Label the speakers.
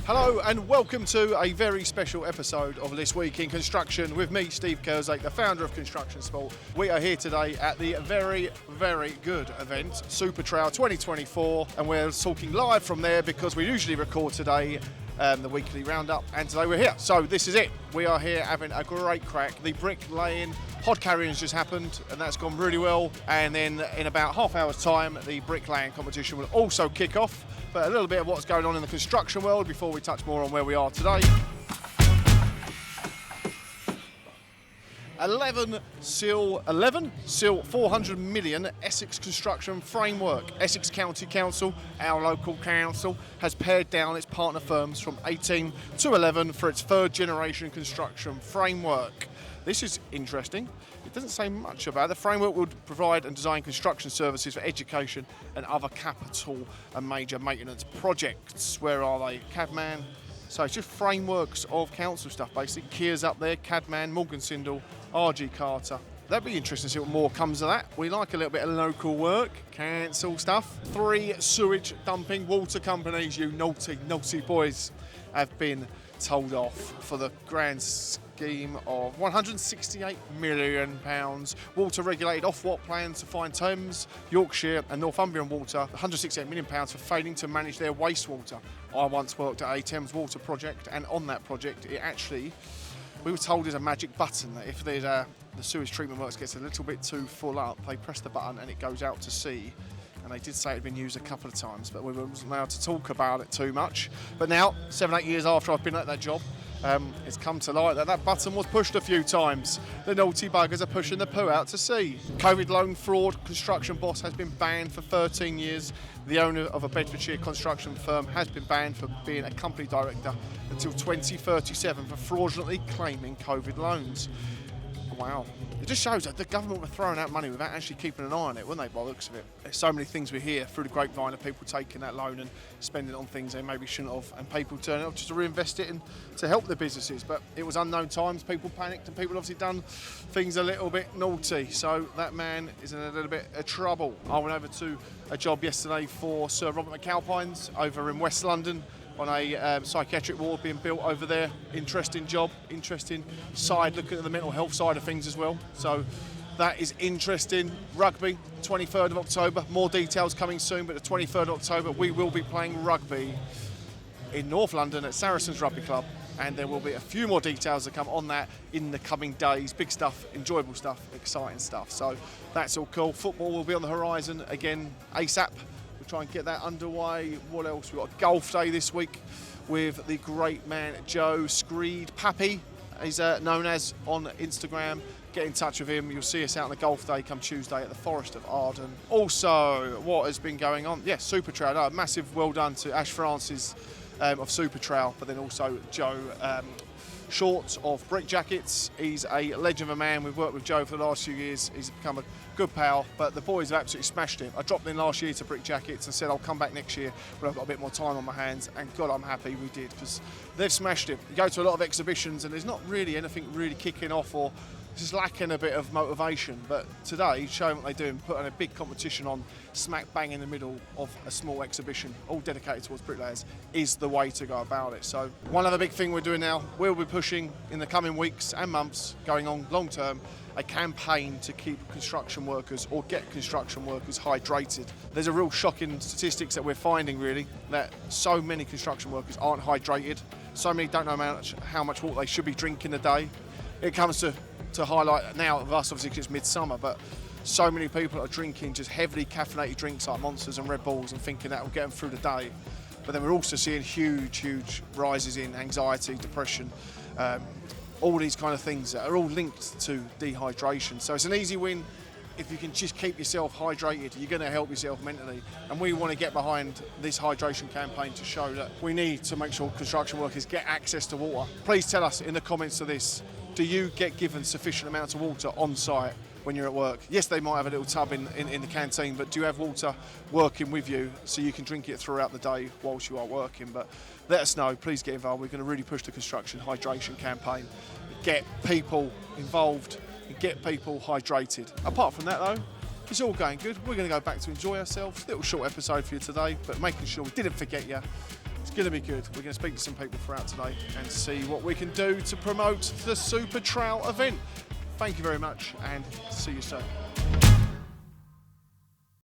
Speaker 1: Hello and welcome to a very special episode of This Week in Construction with me, Steve Kersake, the founder of Construction Sport. We are here today at the very, very good event, Super Trowel 2024, and we're talking live from there because we usually record today the weekly roundup, and today we're here. So this is it. We are here having a great crack. The brick laying hod carrying's just happened and that's gone really well, and then in about half hour's time the brick laying competition will also kick off. But a little bit of what's going on in the construction world before we touch more on where we are today. 11 seal 400 million Essex construction framework. Essex County Council, our local council, has pared down its partner firms from 18 to 11 for its third generation construction framework. This is interesting. It doesn't say much about it. The framework would provide and design construction services for education and other capital and major maintenance projects. Where are they? Cadman. So it's just frameworks of council stuff basically. Kia's up there, Cadman, Morgan Sindall, RG Carter. That'd be interesting to see what more comes of that. We like a little bit of local work, council stuff. 3 sewage dumping water companies, you naughty, naughty boys, have been told off for the grand scheme of £168 million. Water regulated Ofwat plans to fine Thames, Yorkshire and Northumbrian Water £168 million for failing to manage their wastewater. I once worked at a Thames Water project, and on that project we were told there's a magic button that if the sewage treatment works gets a little bit too full up, they press the button and it goes out to sea. And they did say it had been used a couple of times, but we weren't allowed to talk about it too much. But now, 7-8 years after I've been at that job, it's come to light that button was pushed a few times. The naughty buggers are pushing the poo out to sea. COVID loan fraud construction boss has been banned for 13 years. The owner of a Bedfordshire construction firm has been banned for being a company director until 2037 for fraudulently claiming COVID loans. Wow. It just shows that the government were throwing out money without actually keeping an eye on it, weren't they, by the looks of it? There's so many things we hear through the grapevine of people taking that loan and spending it on things they maybe shouldn't have, and people turning up just to reinvest it in to help their businesses. But it was unknown times, people panicked, and people obviously done things a little bit naughty. So that man is in a little bit of trouble. I went over to a job yesterday for Sir Robert McAlpine's over in West London, on a psychiatric ward being built over there. Interesting job, interesting side, looking at the mental health side of things as well. So that is interesting. Rugby, 23rd of October, more details coming soon, but the 23rd of October we will be playing rugby in North London at Saracens Rugby Club, and there will be a few more details that come on that in the coming days. Big stuff, enjoyable stuff, exciting stuff. So that's all cool. Football will be on the horizon again ASAP. We'll try and get that underway. What else? We've got a golf day this week with the great man Joe Screed Pappy, he's known as on Instagram. Get in touch with him. You'll see us out on the golf day come Tuesday at the Forest of Arden. Also, what has been going on? Yes, Super Trowel. Massive well done to Ash Francis of Super Trowel, but then also Joe Short of Brick Jackets. He's a legend of a man. We've worked with Joe for the last few years. He's become a good pal, but the boys have absolutely smashed him. I dropped in last year to Brick Jackets and said I'll come back next year when I've got a bit more time on my hands, and God, I'm happy we did, because they've smashed him. You go to a lot of exhibitions and there's not really anything really kicking off, or just lacking a bit of motivation. But today, showing what they do and putting a big competition on smack bang in the middle of a small exhibition, all dedicated towards bricklayers, is the way to go about it. So one other big thing we're doing now, we'll be pushing in the coming weeks and months, going on long term, a campaign to keep construction workers, or get construction workers, hydrated. There's a real shocking statistics that we're finding, really, that so many construction workers aren't hydrated. So many don't know how much water they should be drinking a day. It comes to highlight now of us, obviously, because it's midsummer, but so many people are drinking just heavily caffeinated drinks like Monsters and Red Bulls and thinking that will get them through the day. But then we're also seeing huge rises in anxiety, depression, all these kind of things that are all linked to dehydration. So it's an easy win. If you can just keep yourself hydrated, you're going to help yourself mentally. And we want to get behind this hydration campaign to show that we need to make sure construction workers get access to water. Please tell us in the comments to this, do you get given sufficient amounts of water on site when you're at work? Yes, they might have a little tub in the canteen, but do you have water working with you so you can drink it throughout the day whilst you are working? But let us know, please get involved. We're going to really push the construction hydration campaign, get people involved and get people hydrated. Apart from that though, it's all going good. We're going to go back to enjoy ourselves. Little short episode for you today, but making sure we didn't forget you. It's going to be good. We're going to speak to some people throughout today and see what we can do to promote the Super Trowel event. Thank you very much and see you soon.